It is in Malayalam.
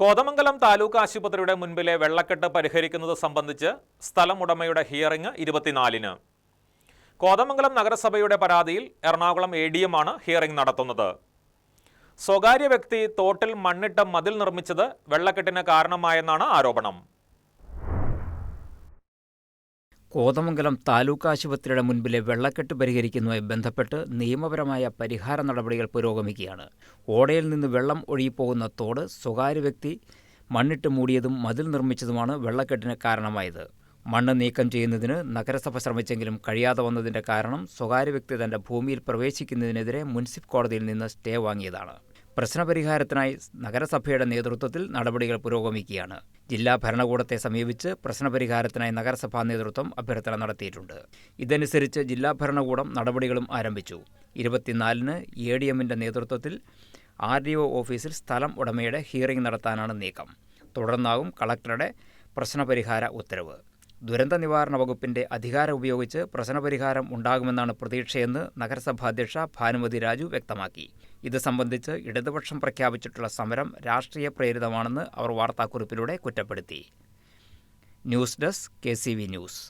കോതമംഗലം താലൂക്ക് ആശുപത്രിയുടെ മുൻപിലെ വെള്ളക്കെട്ട് പരിഹരിക്കുന്നത് സംബന്ധിച്ച് സ്ഥലം ഉടമയുടെ ഹിയറിംഗ് 24-ന്. കോതമംഗലം നഗരസഭയുടെ പരാതിയിൽ എറണാകുളം ADM ആണ് ഹിയറിംഗ് നടത്തുന്നത്. സ്വകാര്യ വ്യക്തി തോട്ടിൽ മണ്ണിട്ട് മതിൽ നിർമ്മിച്ചത് വെള്ളക്കെട്ടിന് കാരണമായെന്നാണ് ആരോപണം. കോതമംഗലം താലൂക്ക് ആശുപത്രിയുടെ മുൻപിലെ വെള്ളക്കെട്ട് പരിഹരിക്കുന്നതുമായി ബന്ധപ്പെട്ട് നിയമപരമായ പരിഹാര നടപടികൾ പുരോഗമിക്കുകയാണ്. ഓടയിൽ നിന്ന് വെള്ളം ഒഴുകിപ്പോകുന്ന തോട് സ്വകാര്യ വ്യക്തി മണ്ണിട്ട് മൂടിയതും മതിൽ നിർമ്മിച്ചതുമാണ് വെള്ളക്കെട്ടിന് കാരണമായത്. മണ്ണ് നീക്കം ചെയ്യുന്നതിന് നഗരസഭ ശ്രമിച്ചെങ്കിലും കഴിയാതെ വന്നതിൻ്റെ കാരണം സ്വകാര്യ വ്യക്തി തൻ്റെ ഭൂമിയിൽ പ്രവേശിക്കുന്നതിനെതിരെ മുനിസിപ്പൽ കോടതിയിൽ നിന്ന് സ്റ്റേ വാങ്ങിയതാണ്. പ്രശ്നപരിഹാരത്തിനായി നഗരസഭയുടെ നേതൃത്വത്തിൽ നടപടികൾ പുരോഗമിക്കുകയാണ്. ജില്ലാ ഭരണകൂടത്തെ സമീപിച്ച് പ്രശ്നപരിഹാരത്തിനായി നഗരസഭാ നേതൃത്വം അഭ്യർത്ഥന നടത്തിയിട്ടുണ്ട്. ഇതനുസരിച്ച് ജില്ലാ ഭരണകൂടം നടപടികളും ആരംഭിച്ചു. 24-ന് ADMന്റെ നേതൃത്വത്തിൽ RDO ഓഫീസിൽ സ്ഥലം ഉടമയുടെ ഹിയറിംഗ് നടത്താനാണ് നീക്കം. തുടർന്നാകും കളക്ടറുടെ പ്രശ്നപരിഹാര ഉത്തരവ്. ദുരന്ത നിവാരണ വകുപ്പിന്റെ അധികാരം ഉപയോഗിച്ച് പ്രശ്നപരിഹാരം ഉണ്ടാകുമെന്നാണ് പ്രതീക്ഷയെന്ന് നഗരസഭാ അധ്യക്ഷ ഭാനുമതി രാജു വ്യക്തമാക്കി. ഇത് സംബന്ധിച്ച് ഇടതുപക്ഷം പ്രഖ്യാപിച്ചിട്ടുള്ള സമരം രാഷ്ട്രീയ പ്രേരിതമാണെന്ന് അവർ വാർത്താക്കുറിപ്പിലൂടെ കുറ്റപ്പെടുത്തി. News desk KCV news.